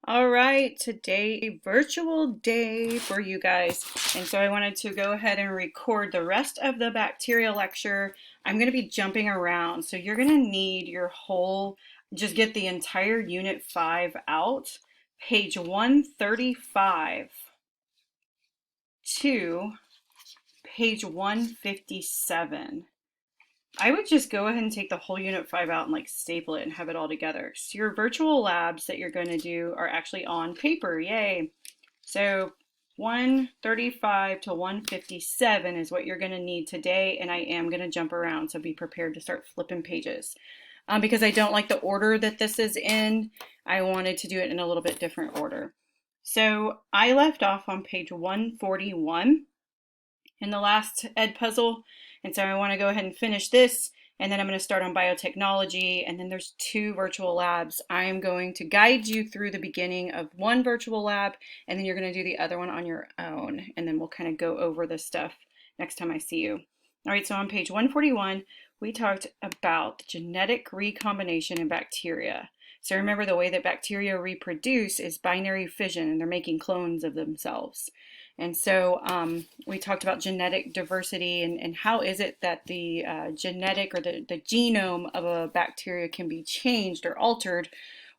All right, today a virtual day for you guys. And so I wanted to go ahead and record the rest of the bacteria lecture. I'm going to be jumping around. So you're going to need your whole, just get the entire Unit 5 out, page 135 to page 157. I would just go ahead and take the whole Unit 5 out and like staple it and have it all together. So your virtual labs that you're going to do are actually on paper. Yay. So 135 to 157 is what you're going to need today, and I am going to jump around, so be prepared to start flipping pages. Because I don't like the order that this is in, I wanted to do it in a little bit different order. So I left off on page 141 in the last ed puzzle, and so I want to go ahead and finish this, and then I'm going to start on biotechnology, and then there's 2 virtual labs. I am going to guide you through the beginning of one virtual lab, and then you're going to do the other one on your own, and then we'll kind of go over this stuff next time I see you. All right, so on page 141, we talked about genetic recombination in bacteria. So remember, the way that bacteria reproduce is binary fission, and they're making clones of themselves. And so we talked about genetic diversity and how is it that the genetic or the genome of a bacteria can be changed or altered.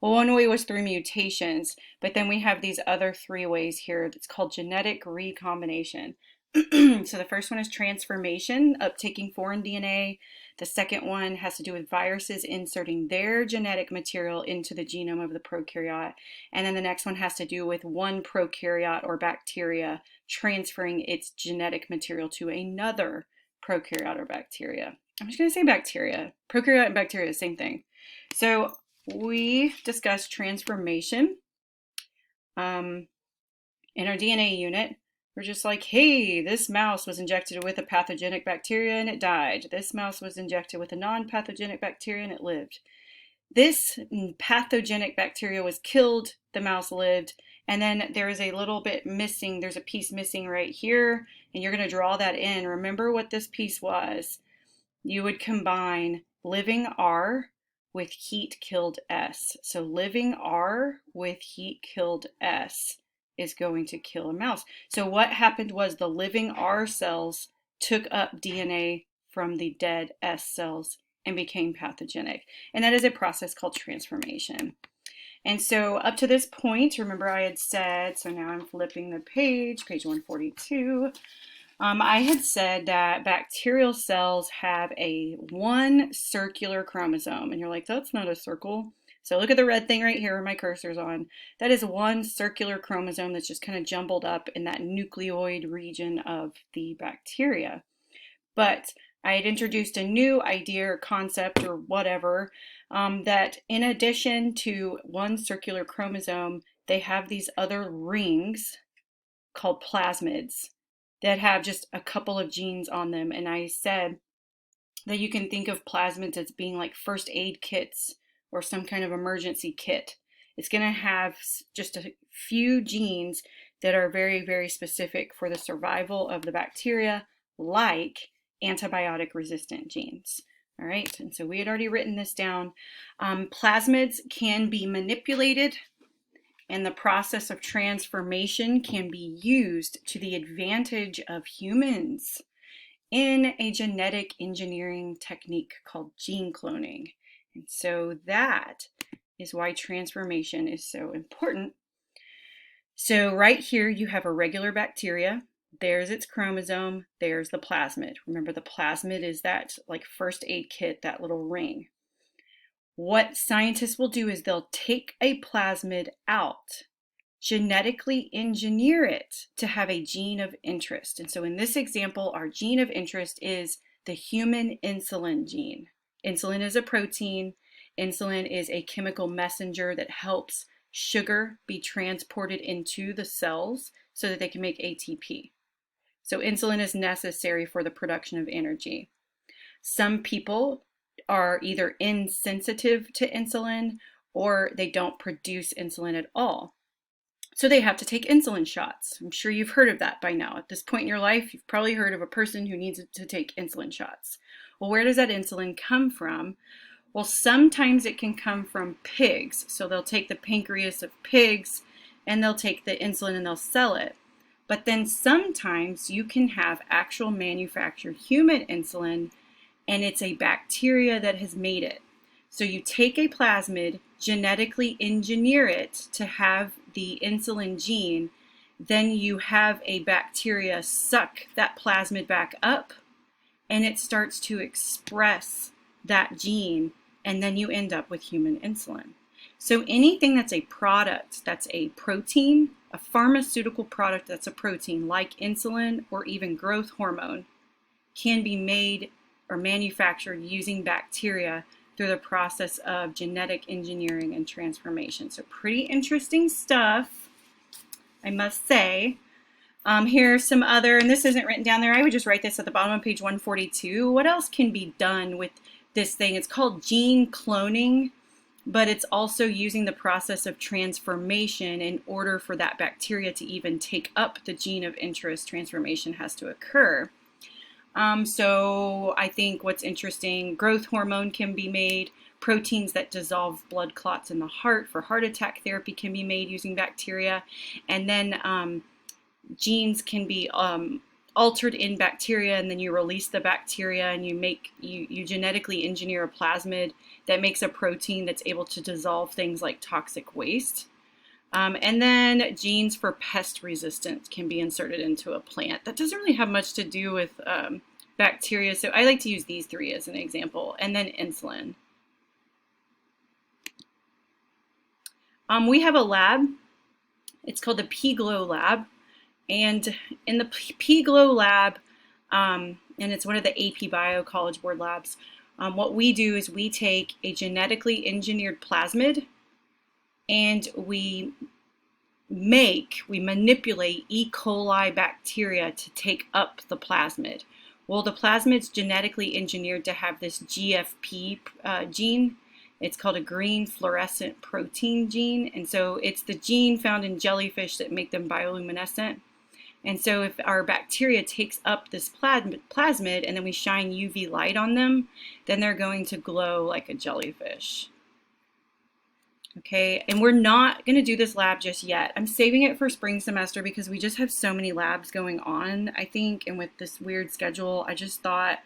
Well, one way was through mutations, but then we have these other 3 ways here that's called genetic recombination. So the first one is transformation, uptaking foreign DNA. The second one has to do with viruses inserting their genetic material into the genome of the prokaryote. And then the next one has to do with one prokaryote or bacteria transferring its genetic material to another prokaryote or bacteria. I'm just going to say bacteria. Prokaryote and bacteria, same thing. So we discussed transformation in our DNA unit. We're just like, hey, this mouse was injected with a pathogenic bacteria and it died. This mouse was injected with a non-pathogenic bacteria and it lived. This pathogenic bacteria was killed, the mouse lived, and then there is a little bit missing. There's a piece missing right here, and you're going to draw that in. Remember what this piece was. You would combine living R with heat killed S. So living R with heat killed S is going to kill a mouse. So what happened was the living R cells took up DNA from the dead S cells and became pathogenic. And that is a process called transformation. And so up to this point, remember I had said, so now I'm flipping the page 142. I had said that bacterial cells have one circular chromosome. And you're like, that's not a circle. So look at the red thing right here where my cursor's on. That is one circular chromosome that's just kind of jumbled up in that nucleoid region of the bacteria. But I had introduced a new idea or concept or whatever, that in addition to one circular chromosome, they have these other rings called plasmids that have just a couple of genes on them. And I said that you can think of plasmids as being like first aid kits or some kind of emergency kit. It's going to have just a few genes that are very, very specific for the survival of the bacteria, like antibiotic resistant genes. All right, and so we had already written this down. Plasmids can be manipulated, and the process of transformation can be used to the advantage of humans in a genetic engineering technique called gene cloning. And so that is why transformation is so important. So right here you have a regular bacteria. There's its chromosome, there's the plasmid. Remember, the plasmid is that like first aid kit, that little ring. What scientists will do is they'll take a plasmid out, genetically engineer it to have a gene of interest. And so in this example, our gene of interest is the human insulin gene. Insulin is a protein. Insulin is a chemical messenger that helps sugar be transported into the cells so that they can make ATP. So insulin is necessary for the production of energy. Some people are either insensitive to insulin or they don't produce insulin at all. So they have to take insulin shots. I'm sure you've heard of that by now. At this point in your life, you've probably heard of a person who needs to take insulin shots. Well, where does that insulin come from? Well, sometimes it can come from pigs. So they'll take the pancreas of pigs and they'll take the insulin and they'll sell it. But then sometimes you can have actual manufactured human insulin and it's a bacteria that has made it. So you take a plasmid, genetically engineer it to have the insulin gene, then you have a bacteria suck that plasmid back up and it starts to express that gene, and then you end up with human insulin. So anything that's a product, that's a protein, a pharmaceutical product that's a protein like insulin or even growth hormone, can be made or manufactured using bacteria through the process of genetic engineering and transformation. So pretty interesting stuff, I must say. Here's some other, and this isn't written down there, I would just write this at the bottom of page 142. What else can be done with this thing? It's called gene cloning, but it's also using the process of transformation in order for that bacteria to even take up the gene of interest. Transformation has to occur. So I think what's interesting, growth hormone can be made, proteins that dissolve blood clots in the heart for heart attack therapy can be made using bacteria, and then genes can be altered in bacteria, and then you release the bacteria and you genetically engineer a plasmid that makes a protein that's able to dissolve things like toxic waste. And then genes for pest resistance can be inserted into a plant. That doesn't really have much to do with bacteria, so I like to use these three as an example. And then insulin. We have a lab. It's called the PGLOW lab. And in the PGLOW lab, and it's one of the AP Bio College Board labs, what we do is we take a genetically engineered plasmid and we manipulate E. coli bacteria to take up the plasmid. Well, the plasmid's genetically engineered to have this GFP gene. It's called a green fluorescent protein gene. And so it's the gene found in jellyfish that make them bioluminescent. And so if our bacteria takes up this plasmid and then we shine UV light on them, then they're going to glow like a jellyfish. Okay, and we're not going to do this lab just yet. I'm saving it for spring semester because we just have so many labs going on, I think, and with this weird schedule, I just thought,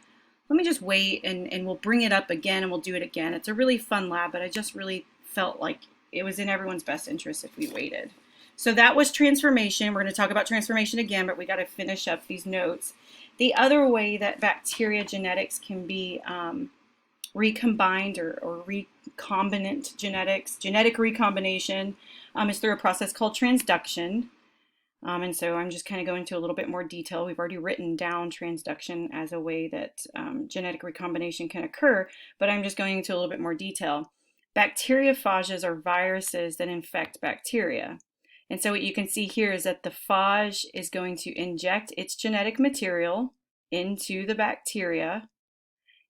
let me just wait and we'll bring it up again and we'll do it again. It's a really fun lab, but I just really felt like it was in everyone's best interest if we waited. So that was transformation. We're going to talk about transformation again, but we got to finish up these notes. The other way that bacteria genetics can be recombined or recombinant genetics, genetic recombination, is through a process called transduction. And so I'm just kind of going into a little bit more detail. We've already written down transduction as a way that genetic recombination can occur, but I'm just going into a little bit more detail. Bacteriophages are viruses that infect bacteria. And so what you can see here is that the phage is going to inject its genetic material into the bacteria.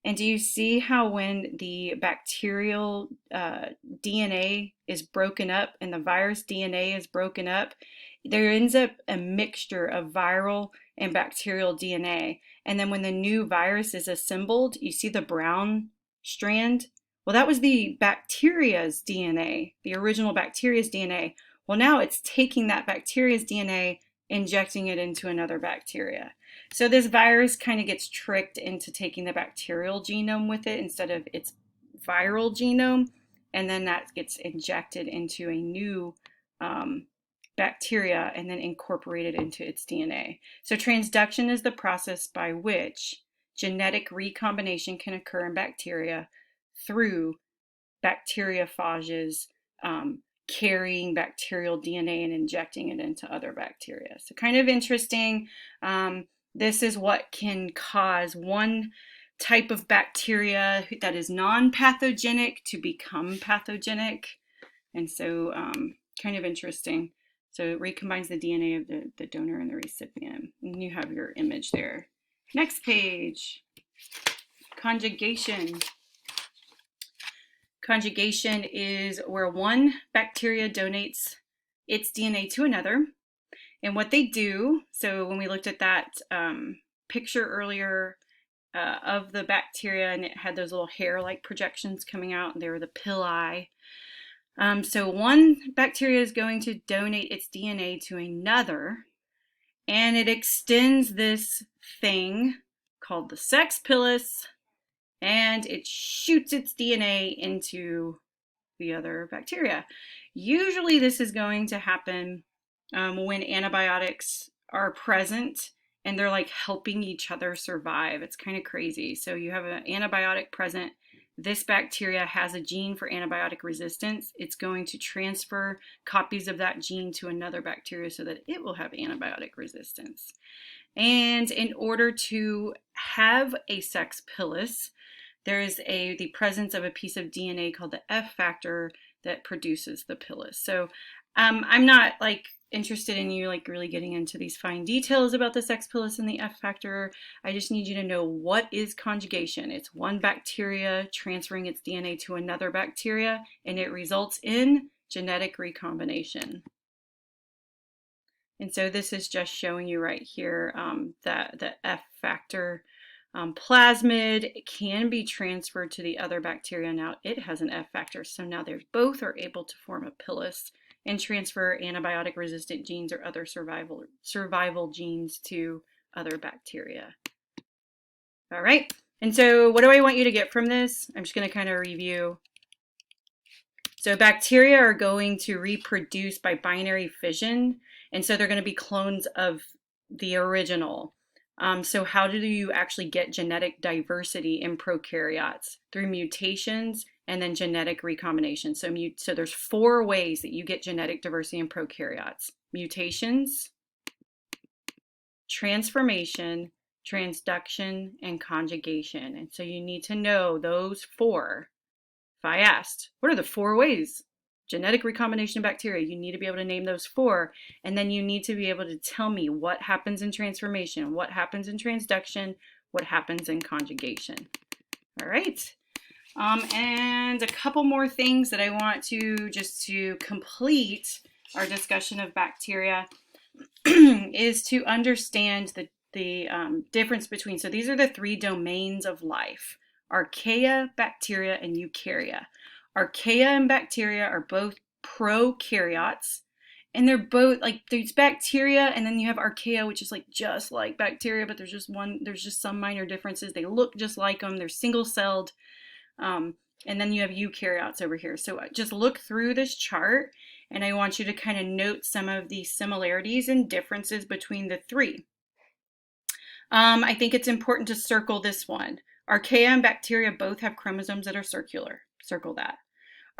And do you see how when the bacterial DNA is broken up and the virus DNA is broken up, there ends up a mixture of viral and bacterial DNA. And then when the new virus is assembled, you see the brown strand? Well, that was the bacteria's DNA, the original bacteria's DNA. Well, now it's taking that bacteria's DNA, injecting it into another bacteria. So this virus kind of gets tricked into taking the bacterial genome with it instead of its viral genome, and then that gets injected into a new bacteria and then incorporated into its DNA. So transduction is the process by which genetic recombination can occur in bacteria through bacteriophages carrying bacterial DNA and injecting it into other bacteria. So kind of interesting. This is what can cause one type of bacteria that is non-pathogenic to become pathogenic. And so kind of interesting. So it recombines the DNA of the donor and the recipient. And you have your image there. Next page, conjugation. Conjugation is where one bacteria donates its DNA to another. And what they do, so when we looked at that picture earlier of the bacteria, and it had those little hair-like projections coming out, and they were the pili. So one bacteria is going to donate its DNA to another, and it extends this thing called the sex pilus, and it shoots its DNA into the other bacteria. Usually this is going to happen when antibiotics are present and they're like helping each other survive. It's kind of crazy. So you have an antibiotic present. This bacteria has a gene for antibiotic resistance. It's going to transfer copies of that gene to another bacteria so that it will have antibiotic resistance. And in order to have a sex pilus, there is the presence of a piece of DNA called the F factor that produces the pilus. So I'm not like interested in you like really getting into these fine details about the sex pilus and the F factor. I just need you to know what is conjugation. It's one bacteria transferring its DNA to another bacteria, and it results in genetic recombination. And so this is just showing you right here that the F factor plasmid can be transferred to the other bacteria. Now it has an F factor, so now they both are able to form a pilus and transfer antibiotic resistant genes or other survival genes to other bacteria. All right, and so what do I want you to get from this? I'm just going to kind of review. So bacteria are going to reproduce by binary fission, and so they're going to be clones of the original. So how do you actually get genetic diversity in prokaryotes? Through mutations and then genetic recombination. So there's 4 ways that you get genetic diversity in prokaryotes: mutations, transformation, transduction, and conjugation. And so you need to know those 4. If I asked, what are the 4 ways? Genetic recombination of bacteria, you need to be able to name those 4, and then you need to be able to tell me what happens in transformation, what happens in transduction, what happens in conjugation. All right, and a couple more things that I want to just to complete our discussion of bacteria is to understand the difference between, so these are the 3 domains of life: archaea, bacteria, and eukarya. Archaea and bacteria are both prokaryotes, and they're both like, there's bacteria and then you have archaea, which is like just like bacteria, but there's just some minor differences. They look just like them. They're single-celled. And then you have eukaryotes over here. So just look through this chart, and I want you to kind of note some of the similarities and differences between the 3. I think it's important to circle this one. Archaea and bacteria both have chromosomes that are circular. Circle that.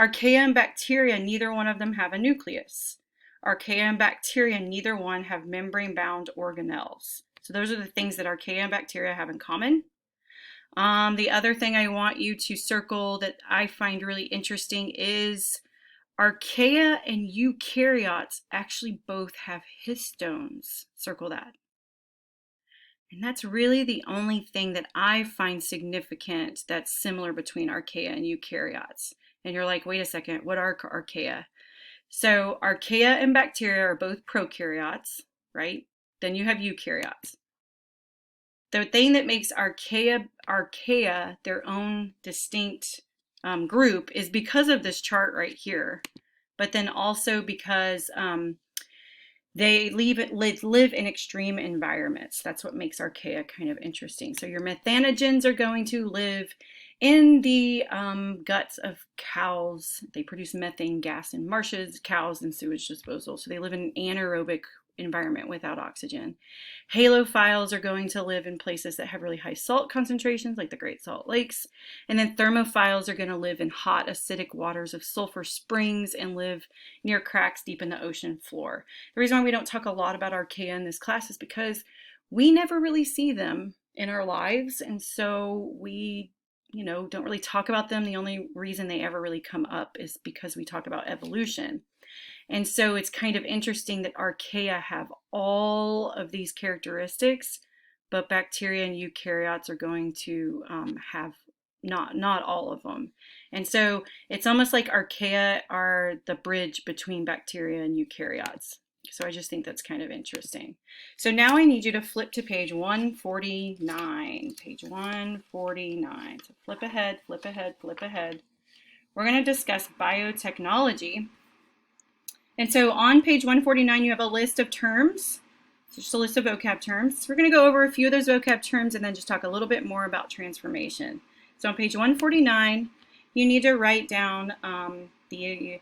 Archaea and bacteria, neither one of them have a nucleus. Archaea and bacteria, neither one have membrane-bound organelles. So those are the things that archaea and bacteria have in common. The other thing I want you to circle that I find really interesting is archaea and eukaryotes actually both have histones. Circle that. And that's really the only thing that I find significant that's similar between archaea and eukaryotes. And you're like, wait a second, what are archaea? So archaea and bacteria are both prokaryotes, right? Then you have eukaryotes. The thing that makes archaea their own distinct group is because of this chart right here, but then also because they live in extreme environments. That's what makes archaea kind of interesting. So your methanogens are going to live in the guts of cows. They produce methane gas in marshes, cows, and sewage disposal. So they live in an anaerobic environment without oxygen. Halophiles are going to live in places that have really high salt concentrations, like the Great Salt Lakes. And then thermophiles are going to live in hot, acidic waters of sulfur springs and live near cracks deep in the ocean floor. The reason why we don't talk a lot about archaea in this class is because we never really see them in our lives, and so we don't really talk about them. The only reason they ever really come up is because we talk about evolution. And so it's kind of interesting that archaea have all of these characteristics, but bacteria and eukaryotes are going to have not all of them. And so it's almost like archaea are the bridge between bacteria and eukaryotes. So I just think that's kind of interesting. So now I need you to flip to page 149. Page 149. So flip ahead, flip ahead, flip ahead. We're going to discuss biotechnology. And so on page 149, you have a list of terms. So just a list of vocab terms. We're going to go over a few of those vocab terms and then just talk a little bit more about transformation. So on page 149, you need to write down the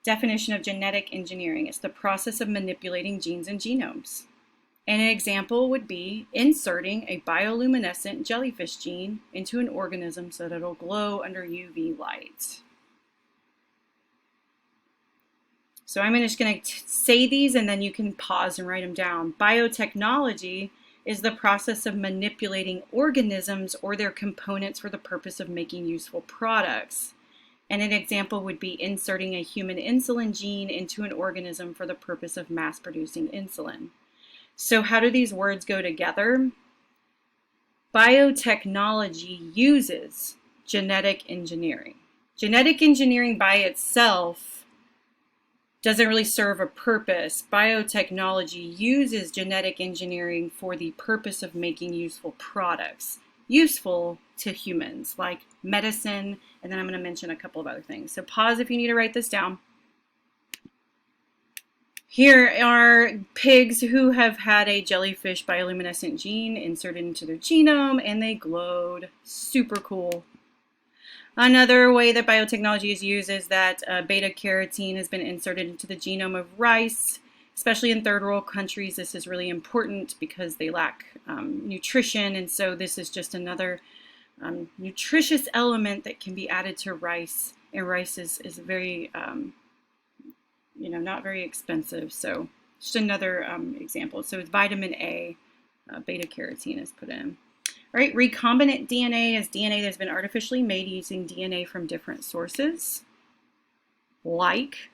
definition of genetic engineering. It's the process of manipulating genes and genomes. And an example would be inserting a bioluminescent jellyfish gene into an organism so that it'll glow under UV light. So I'm just going to say these and then you can pause and write them down. Biotechnology is the process of manipulating organisms or their components for the purpose of making useful products. And an example would be inserting a human insulin gene into an organism for the purpose of mass producing insulin. So how do these words go together? Biotechnology uses genetic engineering. Genetic engineering by itself doesn't really serve a purpose. Biotechnology uses genetic engineering for the purpose of making useful products, useful to humans, like medicine, and then I'm going to mention a couple of other things. So pause if you need to write this down. Here are pigs who have had a jellyfish bioluminescent gene inserted into their genome, and they glowed. Super cool. Another way that biotechnology is used is that beta carotene has been inserted into the genome of rice. Especially in third world countries, this is really important because they lack nutrition, and so this is just another nutritious element that can be added to rice. And rice is very, not very expensive. So just another example. So it's vitamin A, beta carotene is put in. All right, recombinant DNA is DNA that's been artificially made using DNA from different sources, like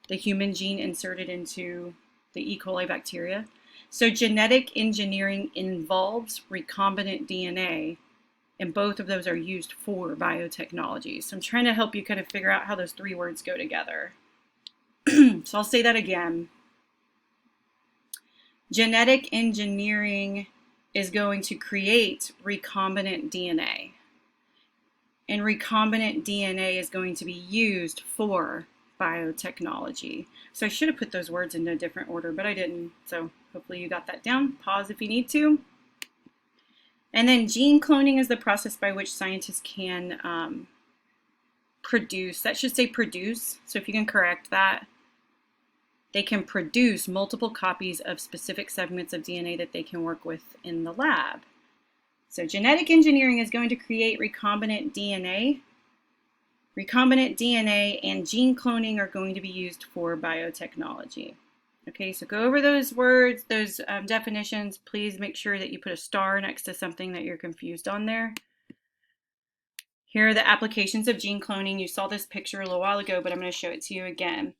the human gene inserted into the E. coli bacteria. So genetic engineering involves recombinant DNA, and both of those are used for biotechnology. So I'm trying to help you kind of figure out how those three words go together. So I'll say that again. Genetic engineering is going to create recombinant DNA. And recombinant DNA is going to be used for biotechnology. So I should have put those words in a different order, but I didn't. So hopefully you got that down. Pause if you need to. And then gene cloning is the process by which scientists can produce, that should say produce, so if you can correct that, they can produce multiple copies of specific segments of DNA that they can work with in the lab. So genetic engineering is going to create recombinant DNA. Recombinant DNA and gene cloning are going to be used for biotechnology. Okay, so go over those words, those definitions. Please make sure that you put a star next to something that you're confused on there. Here are the applications of gene cloning. You saw this picture a little while ago, but I'm going to show it to you again.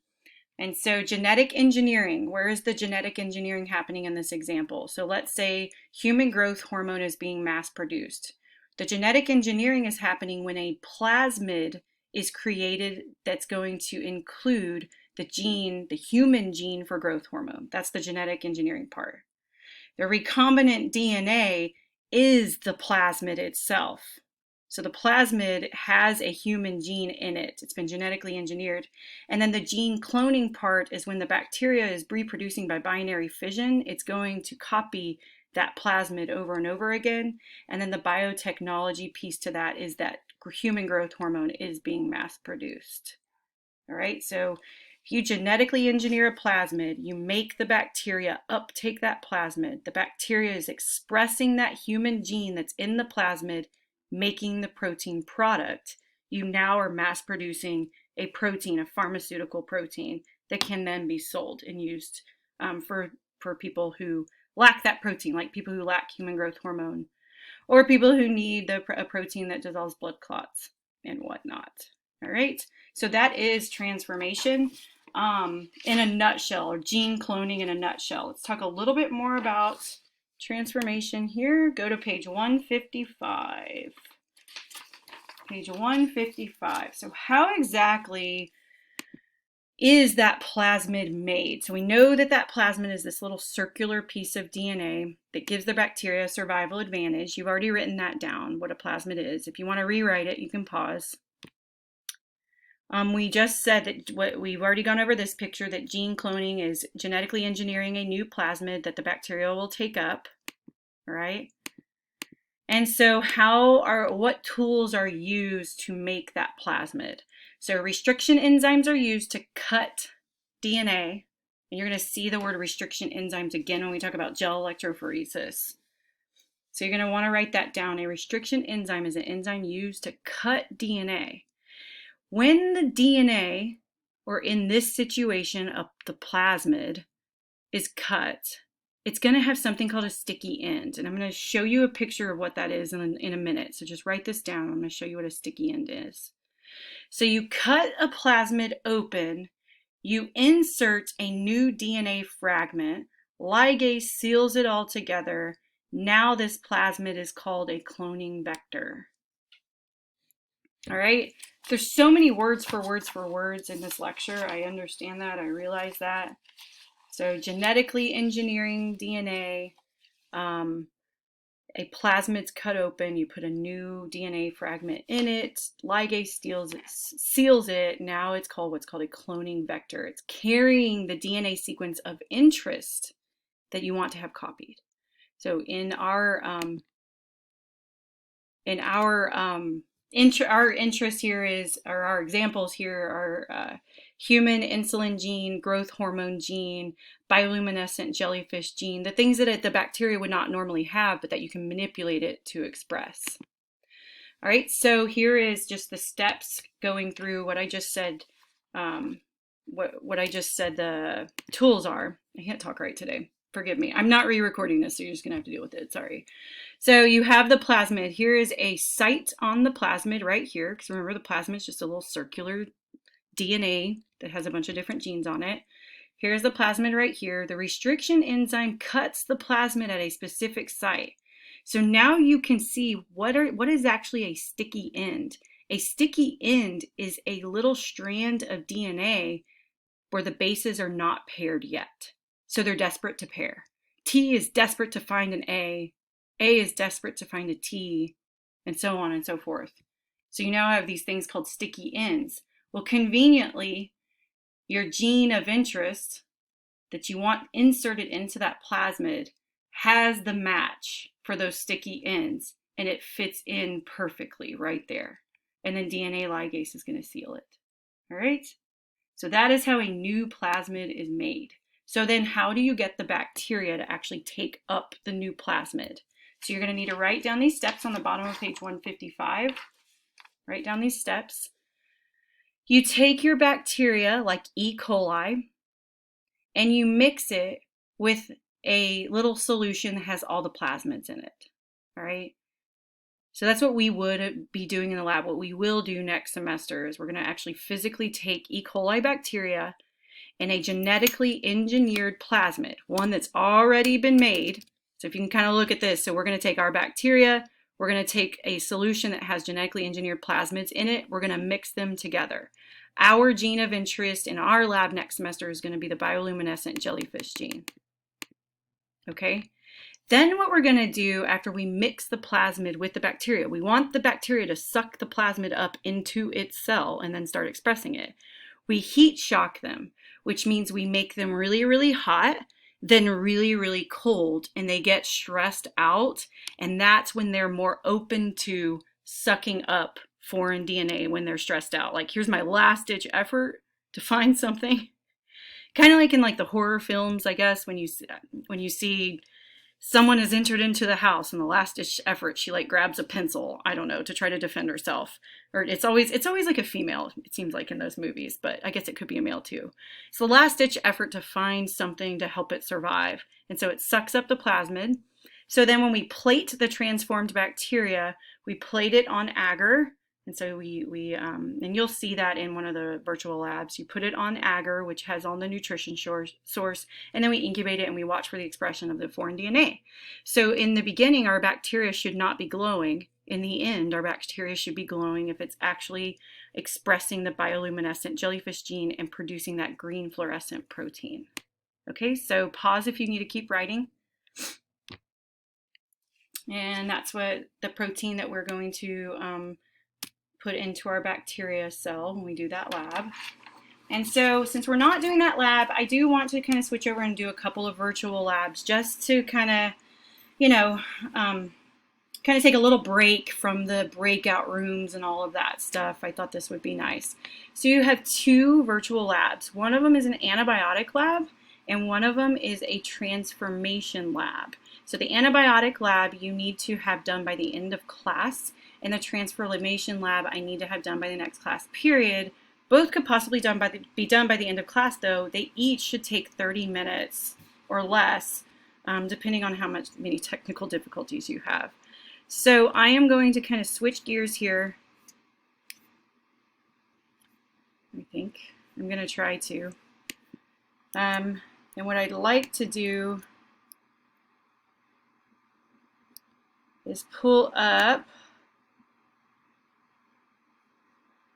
And so genetic engineering, where is the genetic engineering happening in this example? So let's say human growth hormone is being mass produced. The genetic engineering is happening when a plasmid is created that's going to include the gene, the human gene for growth hormone. That's the genetic engineering part. The recombinant DNA is the plasmid itself. So the plasmid has a human gene in it. It's been genetically engineered. And then the gene cloning part is when the bacteria is reproducing by binary fission, it's going to copy that plasmid over and over again. And then the biotechnology piece to that is that human growth hormone is being mass produced. All right, so if you genetically engineer a plasmid, you make the bacteria uptake that plasmid. The bacteria is expressing that human gene that's in the plasmid, making the protein product. You now are mass producing a protein, a pharmaceutical protein that can then be sold and used for people who lack that protein, like people who lack human growth hormone, or people who need a protein that dissolves blood clots and whatnot. All right, so that is transformation in a nutshell, or gene cloning in a nutshell. Let's talk a little bit more about transformation here. Go to page 155. Page 155. So how exactly is that plasmid made? So we know that that plasmid is this little circular piece of DNA that gives the bacteria a survival advantage. You've already written that down, what a plasmid is. If you want to rewrite it, you can pause. We just said that we've already gone over this picture, that gene cloning is genetically engineering a new plasmid that the bacteria will take up, all right? And so what tools are used to make that plasmid? So restriction enzymes are used to cut DNA, and you're going to see the word restriction enzymes again when we talk about gel electrophoresis. So you're going to want to write that down. A restriction enzyme is an enzyme used to cut DNA. When the DNA, or in this situation, the plasmid, is cut, it's going to have something called a sticky end. And I'm going to show you a picture of what that is in a minute. So just write this down. I'm going to show you what a sticky end is. So you cut a plasmid open, you insert a new DNA fragment, ligase seals it all together. Now this plasmid is called a cloning vector. All right, there's so many words for words in this lecture. I understand that, I realize that. So genetically engineering DNA, a plasmid's cut open, you put a new DNA fragment in it, ligase seals it, now it's called what's called a cloning vector. It's carrying the DNA sequence of interest that you want to have copied. So in our interest here is, or our examples here are human insulin gene, growth hormone gene, bioluminescent jellyfish gene, the things that the bacteria would not normally have, but that you can manipulate it to express. All right, so here is just the steps going through what I just said, what I just said the tools are. I can't talk right today. Forgive me. I'm not re-recording this, so you're just going to have to deal with it. Sorry. So you have the plasmid. Here is a site on the plasmid right here, because remember the plasmid is just a little circular DNA that has a bunch of different genes on it. Here's the plasmid right here. The restriction enzyme cuts the plasmid at a specific site. So now you can see what is actually a sticky end. A sticky end is a little strand of DNA where the bases are not paired yet. So they're desperate to pair. T is desperate to find an A is desperate to find a T, and so on and so forth. So you now have these things called sticky ends. Well, conveniently, your gene of interest that you want inserted into that plasmid has the match for those sticky ends, and it fits in perfectly right there. And then DNA ligase is going to seal it. All right? So that is how a new plasmid is made. So then how do you get the bacteria to actually take up the new plasmid? So you're going to need to write down these steps on the bottom of page 155. Write down these steps. You take your bacteria, like E. coli, and you mix it with a little solution that has all the plasmids in it. All right? So that's what we would be doing in the lab. What we will do next semester is we're going to actually physically take E. coli bacteria in a genetically engineered plasmid, one that's already been made. So if you can kind of look at this, so we're going to take our bacteria, we're going to take a solution that has genetically engineered plasmids in it, we're going to mix them together. Our gene of interest in our lab next semester is going to be the bioluminescent jellyfish gene. Okay? Then what we're going to do after we mix the plasmid with the bacteria, we want the bacteria to suck the plasmid up into its cell and then start expressing it. We heat shock them, which means we make them really, really hot, then really, really cold, and they get stressed out, and that's when they're more open to sucking up foreign DNA when they're stressed out. Like, here's my last ditch effort to find something. Kind of like in like the horror films, I guess, when you see someone has entered into the house and the last ditch effort, she like grabs a pencil, I don't know, to try to defend herself. Or it's always like a female, it seems like in those movies, but I guess it could be a male too. It's the last ditch effort to find something to help it survive. And so it sucks up the plasmid. So then when we plate the transformed bacteria, we plate it on agar. And so and you'll see that in one of the virtual labs. You put it on agar, which has all the nutrition source, and then we incubate it and we watch for the expression of the foreign DNA. So in the beginning, our bacteria should not be glowing. in the end, our bacteria should be glowing if it's actually expressing the bioluminescent jellyfish gene and producing that green fluorescent protein. Okay, so pause if you need to keep writing. And that's what the protein that we're going to put into our bacteria cell when we do that lab. And so since we're not doing that lab, I do want to kind of switch over and do a couple of virtual labs just to kind of, you know, kind of take a little break from the breakout rooms and all of that stuff. I thought this would be nice. So you have two virtual labs. One of them is an antibiotic lab and one of them is a transformation lab. So the antibiotic lab you need to have done by the end of class, and the transformation lab I need to have done by the next class period. Both could possibly be done by the end of class, though. They each should take 30 minutes or less, depending on how many technical difficulties you have. So I am going to kind of switch gears here. I think I'm going to try to. And what I'd like to do is pull up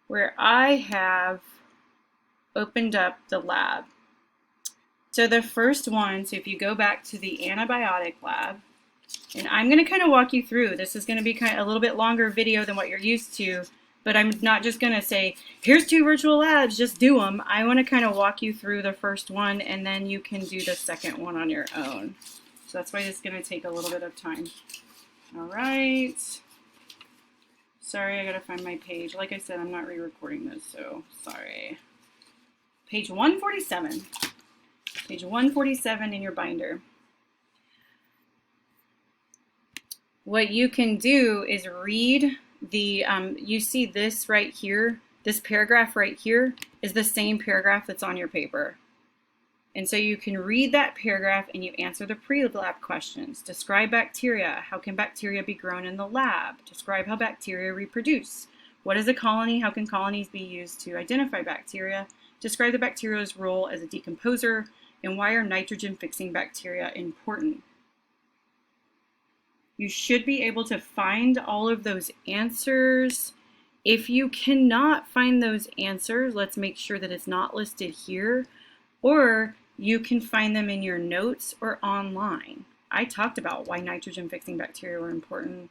where I have opened up the lab. So the first one, so if you go back to the antibiotic lab, and I'm going to kind of walk you through. This is going to be kind of a little bit longer video than what you're used to, but I'm not just going to say, here's two virtual labs, just do them. I want to kind of walk you through the first one, and then you can do the second one on your own. So that's why it's going to take a little bit of time. All right. Sorry, I got to find my page. Like I said, I'm not re-recording this, so sorry. Page 147. Page 147 in your binder. What you can do is read the, you see this right here, this paragraph right here is the same paragraph that's on your paper. And so you can read that paragraph and you answer the pre-lab questions. Describe bacteria. How can bacteria be grown in the lab? Describe how bacteria reproduce. What is a colony? How can colonies be used to identify bacteria? Describe the bacteria's role as a decomposer. And why are nitrogen-fixing bacteria important? You should be able to find all of those answers. If you cannot find those answers, let's make sure that it's not listed here, or you can find them in your notes or online. I talked about why nitrogen-fixing bacteria were important.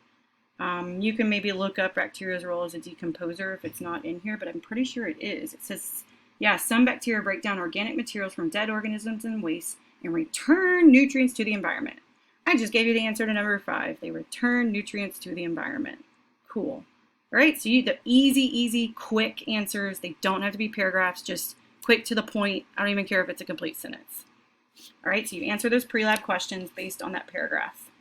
You can maybe look up bacteria's role as a decomposer if it's not in here, but I'm pretty sure it is. It says, yeah, some bacteria break down organic materials from dead organisms and waste and return nutrients to the environment. I just gave you the answer to number 5. They return nutrients to the environment. Cool. All right, so the easy, quick answers. They don't have to be paragraphs, just quick to the point. I don't even care if it's a complete sentence. All right, so you answer those pre-lab questions based on that paragraph.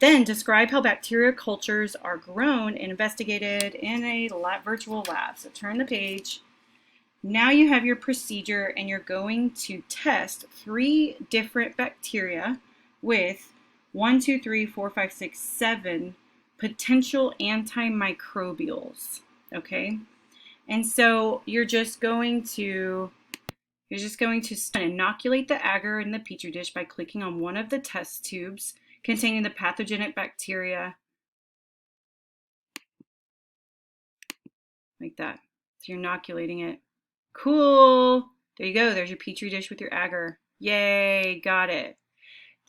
Then describe how bacteria cultures are grown and investigated in a virtual lab. So turn the page. Now you have your procedure and you're going to test 3 different bacteria with 1, 2, 3, 4, 5, 6, 7 potential antimicrobials, okay? And so you're just going to inoculate the agar in the petri dish by clicking on one of the test tubes containing the pathogenic bacteria, like that. So you're inoculating it. Cool. There you go. There's your petri dish with your agar. Yay, got it.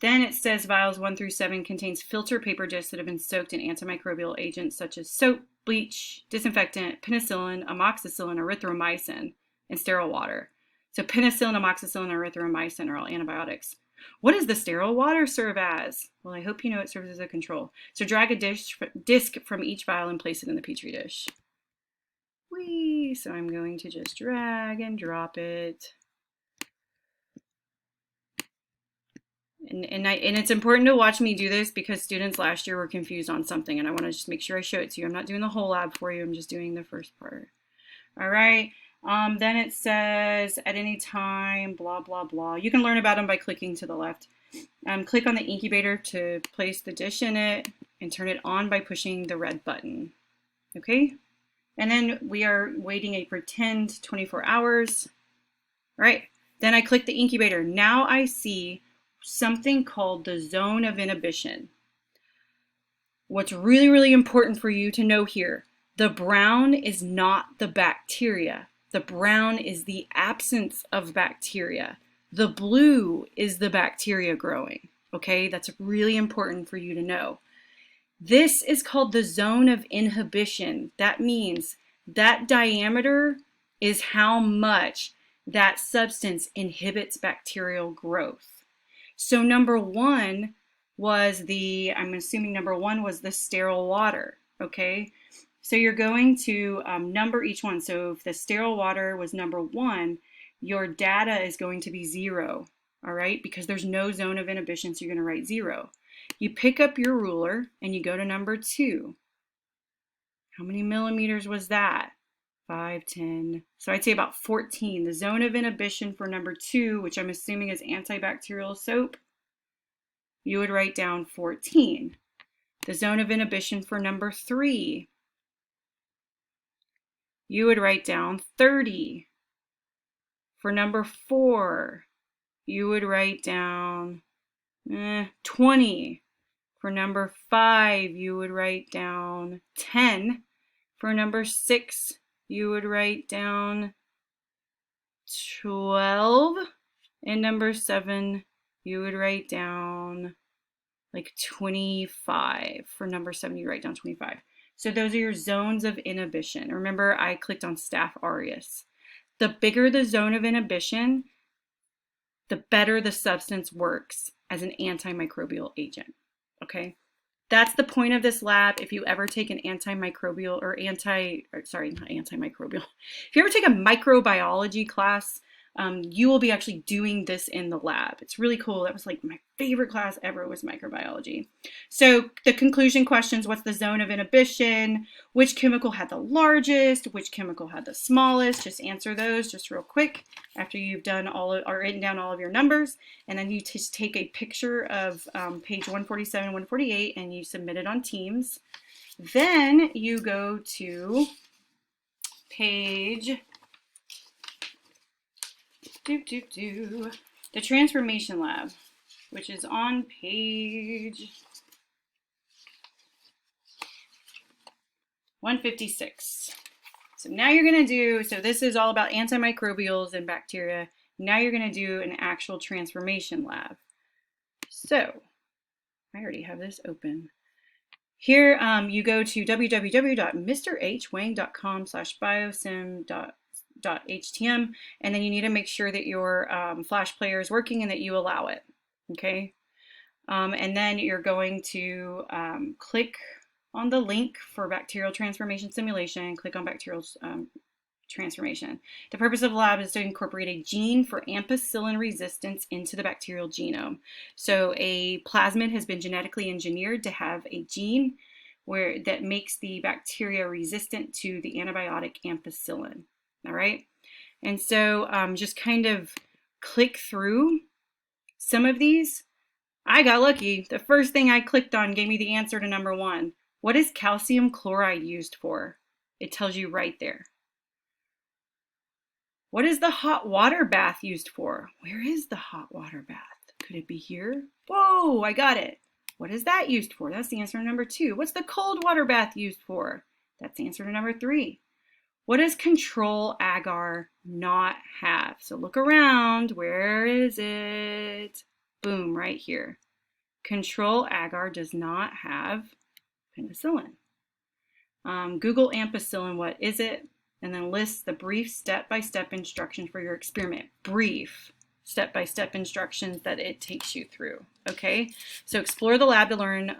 Then it says vials 1 through 7 contains filter paper discs that have been soaked in antimicrobial agents such as soap, bleach, disinfectant, penicillin, amoxicillin, erythromycin, and sterile water. So penicillin, amoxicillin, and erythromycin are all antibiotics. What does the sterile water serve as? Well, I hope you know it serves as a control. So drag a disc from each vial and place it in the petri dish. Whee! So I'm going to just drag and drop it. And it's important to watch me do this because students last year were confused on something, and I want to just make sure I show it to you. I'm not doing the whole lab for you. I'm just doing the first part. All right. Then it says at any time, blah, blah, blah. You can learn about them by clicking to the left. Click on the incubator to place the dish in it and turn it on by pushing the red button. Okay. And then we are waiting a pretend 24 hours. All right. Then I click the incubator. Now I see something called the zone of inhibition. What's really, really important for you to know here, the brown is not the bacteria. The brown is the absence of bacteria. The blue is the bacteria growing. Okay, that's really important for you to know. This is called the zone of inhibition. That means that diameter is how much that substance inhibits bacterial growth. So number one was I'm assuming number one was the sterile water, okay? So you're going to number each one. So if the sterile water was number one, your data is going to be 0, all right? Because there's no zone of inhibition, so you're gonna write 0. You pick up your ruler and you go to number 2. How many millimeters was that? 5, 10. So I'd say about 14. The zone of inhibition for number 2, which I'm assuming is antibacterial soap, you would write down 14. The zone of inhibition for number 3, you would write down 30. For number 4, you would write down 20. For number 5, you would write down 10. For number 6, you would write down 12. And number 7, you would write down like 25. For number 7, you write down 25. So those are your zones of inhibition. Remember, I clicked on Staph aureus. The bigger the zone of inhibition, the better the substance works as an antimicrobial agent, okay? That's the point of this lab. If you ever take an not antimicrobial. If you ever take a microbiology class, you will be actually doing this in the lab. It's really cool. That was like my favorite class ever was microbiology. So the conclusion questions, what's the zone of inhibition? Which chemical had the largest? Which chemical had the smallest? Just answer those just real quick after you've done written down all of your numbers. And then you just take a picture of page 147, 148, and you submit it on Teams. Then you go to page the transformation lab, which is on page 156. So now you're going to do, so this is all about antimicrobials and bacteria. Now you're going to do an actual transformation lab. So I already have this open. Here you go to www.mrhwang.com/biosim.htm, and then you need to make sure that your Flash player is working and that you allow it, okay? And then you're going to click on the link for bacterial transformation simulation, click on bacterial transformation. The purpose of the lab is to incorporate a gene for ampicillin resistance into the bacterial genome. So a plasmid has been genetically engineered to have a gene that makes the bacteria resistant to the antibiotic ampicillin. All right, and so just kind of click through some of these. I got lucky. The first thing I clicked on gave me the answer to number 1. What is calcium chloride used for? It tells you right there. What is the hot water bath used for? Where is the hot water bath? Could it be here? Whoa, I got it. What is that used for? That's the answer to number 2. What's the cold water bath used for? That's the answer to number 3. What does control agar not have? So look around. Where is it? Boom, right here. Control agar does not have penicillin. Google ampicillin, what is it? And then list the brief step-by-step instructions for your experiment. Brief step-by-step instructions that it takes you through, okay? So explore the lab to learn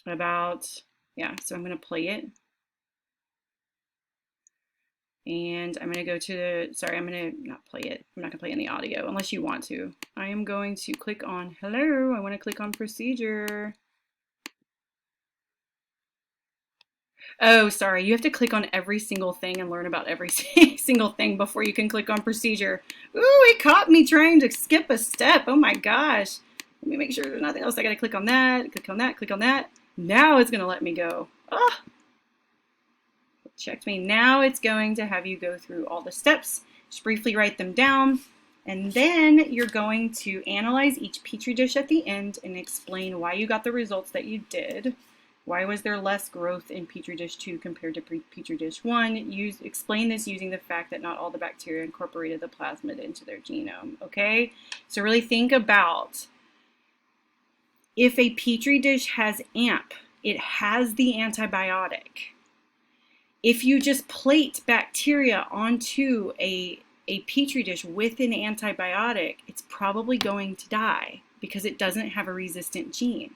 about, so I'm gonna play it. And I'm gonna go to, I'm gonna not play it. I'm not gonna play in the audio unless you want to. I am going to click on, hello, I wanna click on procedure. Oh, sorry, you have to click on every single thing and learn about every single thing before you can click on procedure. Ooh, it caught me trying to skip a step. Oh my gosh. Let me make sure there's nothing else. I gotta click on that, click on that, click on that. Now it's gonna let me go. Oh, it checked me. Now it's going to have you go through all the steps, just briefly write them down, and then you're going to analyze each Petri dish at the end and explain why you got the results that you did. Why was there less growth in Petri dish 2 compared to Petri dish 1? Explain this using the fact that not all the bacteria incorporated the plasmid into their genome. Okay, so really think about, if a Petri dish has AMP, it has the antibiotic. If you just plate bacteria onto a Petri dish with an antibiotic, it's probably going to die because it doesn't have a resistant gene.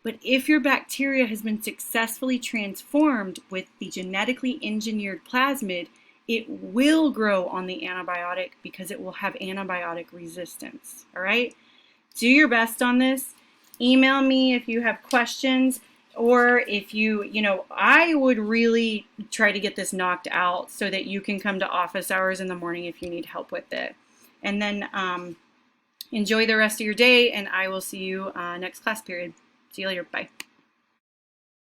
But if your bacteria has been successfully transformed with the genetically engineered plasmid, it will grow on the antibiotic because it will have antibiotic resistance. All right? Do your best on this. Email me if you have questions, or if I would really try to get this knocked out so that you can come to office hours in the morning if you need help with it. And then enjoy the rest of your day, and I will see you next class period. See you later. Bye.